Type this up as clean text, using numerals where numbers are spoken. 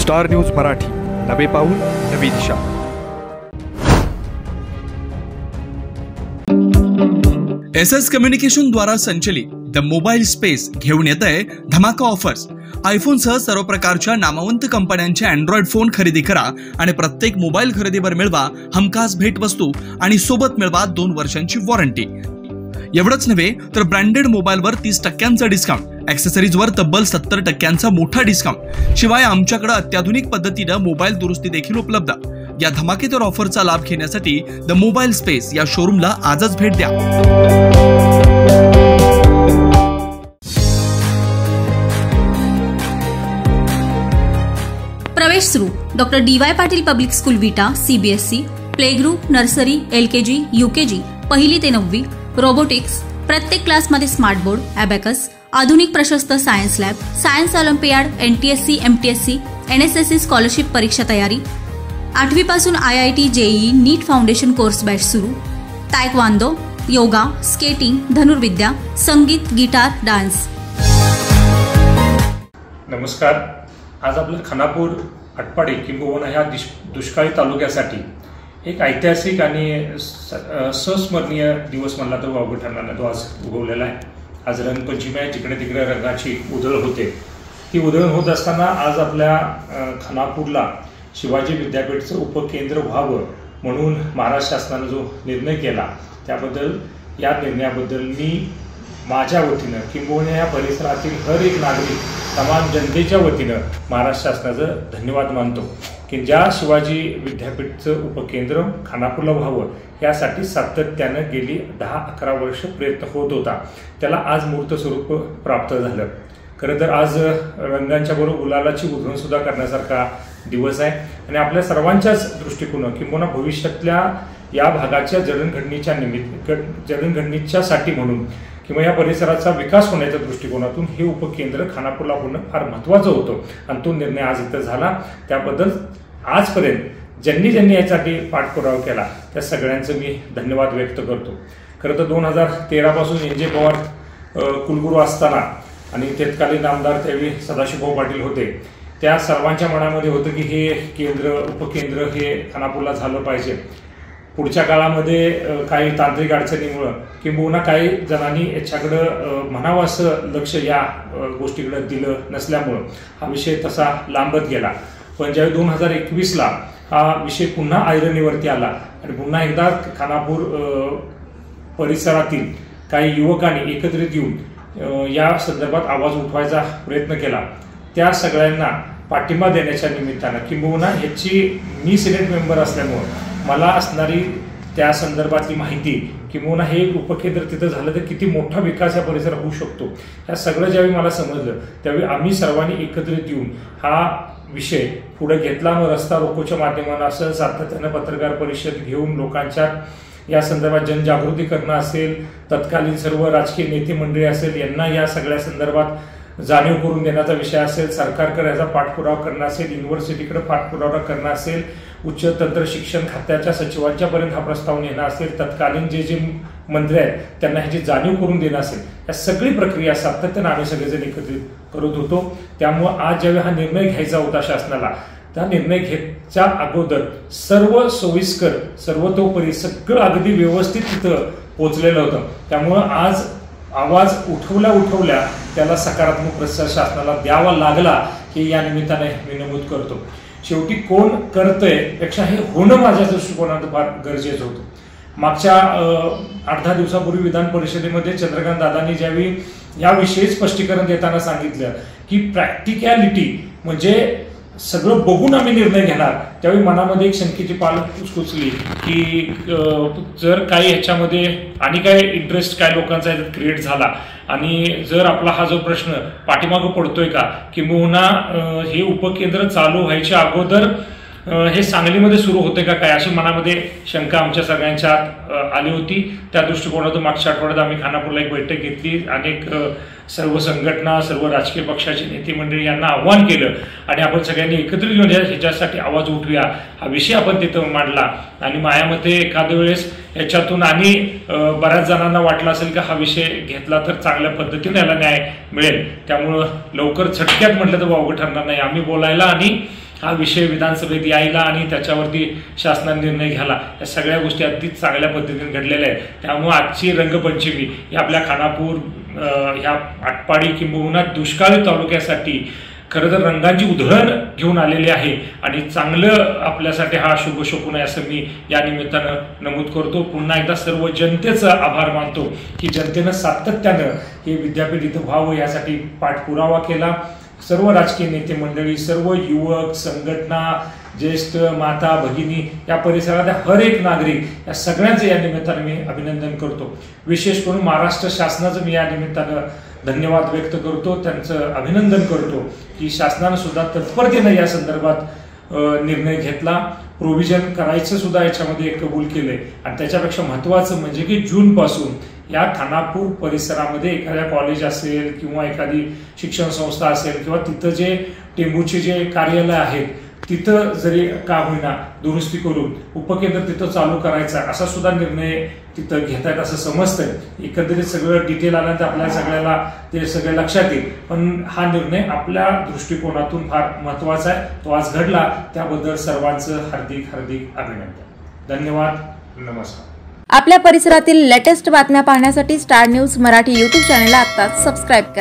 Star news Marathi, नवे पाऊल नवी दिशा। SS कम्युनिकेशन द्वारा संचलित द मोबाईल स्पेस घेऊन येत आहे धमाका ऑफर्स। आयफोन सह सर्व प्रकारच्या नामवंत कंपन्यांचे अँड्रॉइड फोन खरेदी करा आणि प्रत्येक मोबाईल खरेदीवर मिळवा हमखास भेटवस्तू आणि सोबत मिळवा 2 वर्षांची वॉरंटी। एवढंच नव्हे तर ब्रँडेड मोबाईलवर 30% डिस्काउंट, ॲक्सेसरीजवर तब्बल 70% मोठा डिस्काउंट। शिवाय आमच्याकडे अत्याधुनिक पद्धतीने मोबाईल दुरुस्ती देखील उपलब्ध। या धमाकेदार ऑफरचा लाभ घेण्यासाठी द मोबाईल स्पेस या शोरूमला आजच भेट द्या। प्रवेश सुरू doctor DY Patil public school विटा, CBSE, play group, nursery, LKG, UKG, 1ली ते 9वी, रोबोटिक्स, प्रत्येक क्लासमध्ये स्मार्ट बोर्ड, ॲबॅकस, आधुनिक प्रशस्त science lab, science Olympiad, NTSC, MTSC, NSSC scholarship परीक्षा तयारी, 8वी पासून IIT, JEE, नीट फाउंडेशन कोर्स बॅच सुरू, तायक्वांदो, योगा, स्केटिंग, धनुर्विद्या, संगीत, गिटार, डान्स। नमस्कार। आज आपल्या खानापूर, आटपाडी किंबहुना ह्या दुष्काळी तालुक्यासाठी एक ऐतिहासिक आणि संस्मरणीय दिवस म्हणला तर वावगं ठरणार नाही, तो आज उगवलेला आहे। आज रंगपंचमी आहे, जिकडे तिकडे रंगाची उधळण होते। ती उधळण होत असताना आज आपल्या खानापूरला शिवाजी विद्यापीठचं उपकेंद्र व्हावं म्हणून महाराष्ट्र शासनाने जो निर्णय केला त्याबद्दल, या निर्णयाबद्दल मी माझ्या वतीनं किंबहुना या परिसरातील हर एक नागरिक, तमाम जनतेच्या वतीनं महाराष्ट्र शासनाचं धन्यवाद मानतो की ज्या शिवाजी विद्यापीठचं उपकेंद्र खानापूरला व्हावं यासाठी सातत्यानं गेली 10-11 वर्ष प्रयत्न होत होता, त्याला आज मूर्त स्वरूप प्राप्त झालं। खरं तर आज रंगांच्या बरोबर गुलालाची उधळण सुद्धा करण्यासारखा दिवस आहे आणि आपल्या सर्वांच्याच दृष्टिकोन किंवा भविष्यातल्या या भागाच्या जडणघडणीच्यासाठी म्हणून किंवा या परिसराचा विकास होण्याच्या दृष्टिकोनातून हे उपकेंद्र खानापूरला होणं फार महत्त्वाचं होतं आणि तो निर्णय आज इथं झाला। त्याबद्दल आजपर्यंत ज्यांनी यासाठी पाठपुरावा केला त्या सगळ्यांचं मी धन्यवाद व्यक्त करतो। खरं तर 2013 पासून NJ पवार कुलगुरू असताना आणि तत्कालीन आमदार त्यावेळी सदाशिवभाऊ पाटील होते, त्या सर्वांच्या मनामध्ये होतं की हे उपकेंद्र हे खानापूरला झालं पाहिजे। पुढच्या काळामध्ये काही तांत्रिक अडचणीमुळं किंबहुना काही जणांनी याच्याकडं म्हणावं असं लक्ष या गोष्टीकडे दिलं नसल्यामुळं हा विषय तसा लांबत गेला। पण ज्यावेळी 2021ला हा विषय पुन्हा ऐरणीवरती आला आणि पुन्हा एकदा खानापूर परिसरातील काही युवकांनी एकत्रित येऊन या संदर्भात आवाज उठवायचा प्रयत्न केला, त्या सगळ्यांना पाठिंबा देण्याच्या निमित्तानं किंबहुना ह्याची मी सिनेट मेंबर असल्यामुळं मला असणारी त्या संदर्भातली माहिती किंबहुना हे उपकेंद्र तिथं झालं तर किती मोठा विकास या परिसरात होऊ शकतो, ह्या सगळं ज्यावेळी मला समजलं त्यावेळी आम्ही सर्वांनी एकत्रित येऊन हा विषय पुढे घेतला। मग रस्ता रोकोच्या माध्यमानं असं सातत्यानं पत्रकार परिषद घेऊन लोकांच्या या संदर्भात जनजागृती करणं असेल, तत्कालीन सर्व राजकीय नेते मंडळी असेल यांना या सगळ्या संदर्भात जाणीव करून देण्याचा विषय असेल, सरकारकडे याचा पाठपुरावा करणं असेल, युनिव्हर्सिटीकडे पाठपुरावा करणं असेल, उच्च तंत्र शिक्षण खात्याच्या सचिवांच्यापर्यंत हा प्रस्ताव नेणं असेल, तत्कालीन जे मंत्री आहेत त्यांना ह्याची जाणीव करून देणं असेल, या सगळी प्रक्रिया सातत्यानं आम्ही सगळेजण एकत्रित करत होतो। त्यामुळं आज ज्यावेळी हा निर्णय घ्यायचा होता शासनाला, त्या निर्णय घ्यायच्या अगोदर सर्व सोयीस्कर, सर्वतोपरी सगळं अगदी व्यवस्थित तिथं पोहोचलेलं होतं। त्यामुळं आज आवाज उठवल्या त्याला सकारात्मक प्रतिसाद शासनाला द्यावा लागला हे या निमित्ताने मी नमूद करतो। शेवटी कोण करतंय पेक्षा हे होणं माझ्या दृष्टिकोनातून फार गरजेचं होतं। मागच्या 8-10 दिवसापूर्वी विधान परिषदेमध्ये चंद्रकांत दादांनी ज्यावेळी याविषयी स्पष्टीकरण देताना सांगितलं की प्रॅक्टिकॅलिटी म्हणजे सगळं बघून आम्ही निर्णय घेणार, त्यावेळी मनामध्ये एक शंकेची पाल कुचकुचली की जर काही ह्याच्यामध्ये आणि काय इंटरेस्ट काय लोकांचा क्रिएट झाला आणि जर आपला हा जो प्रश्न पाठीमागं पडतोय का किंबहुना हे उपकेंद्र चालू व्हायच्या अगोदर हे सांगलीमध्ये सुरू होते का काय, अशी मनामध्ये शंका आमच्या सगळ्यांच्या आली होती। त्या दृष्टिकोनातून मागच्या आठवड्यात आम्ही खानापूरला एक बैठक घेतली, अनेक सर्व संघटना, सर्व राजकीय पक्षाचे नेते मंडळी यांना आव्हान केलं आणि आपण सगळ्यांनी एकत्रित येऊन ह्याच्यासाठी आवाज उठूया हा विषय आपण तिथं मांडला। आणि माझ्यामध्ये एखाद्या वेळेस याच्यातून आणि बऱ्याच जणांना वाटलं असेल की हा विषय घेतला तर चांगल्या पद्धतीने याला न्याय मिळेल, त्यामुळं लवकर झटक्यात म्हटलं तर वावगं ठरणार नाही। आम्ही बोलायला आणि हा विषय विधानसभेत यायला आणि त्याच्यावरती शासनाने निर्णय घ्यायला, या सगळ्या गोष्टी अगदी चांगल्या पद्धतीने घडलेल्या आहेत. त्यामुळे आजची रंगपंचमी ही आपल्या खानापूर ह्या आटपाडी किंबहुना दुष्काळी तालुक्यासाठी खरं तर रंगाची उधळण घेऊन आलेली आहे आणि चांगलं आपल्यासाठी हा शुभ शकुन आहे असं मी या निमित्तानं नमूद करतो. पुन्हा एकदा सर्व जनतेचा आभार मानतो की जनतेनं सातत्यानं हे विद्यापीठ इथं व्हावं यासाठी पाठपुरावा केला. सर्व राजकीय नेते मंडळी, सर्व युवक संघटना, ज्येष्ठ माता भगिनी, या परिसरातल्या हर एक नागरिक, या सगळ्यांचं या निमित्तानं मी अभिनंदन करतो. विशेष करून महाराष्ट्र शासनाचं मी या निमित्तानं धन्यवाद व्यक्त करतो, त्यांचं अभिनंदन करतो की शासनानं सुद्धा तत्परतेनं या संदर्भात निर्णय घेतला. प्रोव्हिजन करायचं सुद्धा याच्यामध्ये कबूल केलंय. आणि त्याच्यापेक्षा महत्त्वाचं म्हणजे की जूनपासून या खानापूर परिसरामध्ये एखाद्या कॉलेज असेल किंवा एखादी शिक्षण संस्था असेल किंवा तिथं जे टेंबूचे जे कार्यालय आहेत तिथं जरी का होईना दुरुस्ती करून उपकेंद्र तिथं चालू करायचा असा सुद्धा निर्णय तिथं घेतायत असं समजतंय. एकंदरीत सगळं डिटेल आल्यानंतर आपल्या सगळ्याला ते सगळं लक्षात येईल. पण हा निर्णय आपल्या दृष्टिकोनातून फार महत्त्वाचा आहे. तो आज घडला, त्याबद्दल सर्वांचं हार्दिक हार्दिक अभिनंदन. धन्यवाद. नमस्कार. आपल्या परिसरातील लेटेस्ट बातम्या पाहण्यासाठी स्टार न्यूज मराठी यूट्यूब चॅनलला आत्ताच सबस्क्राईब करा.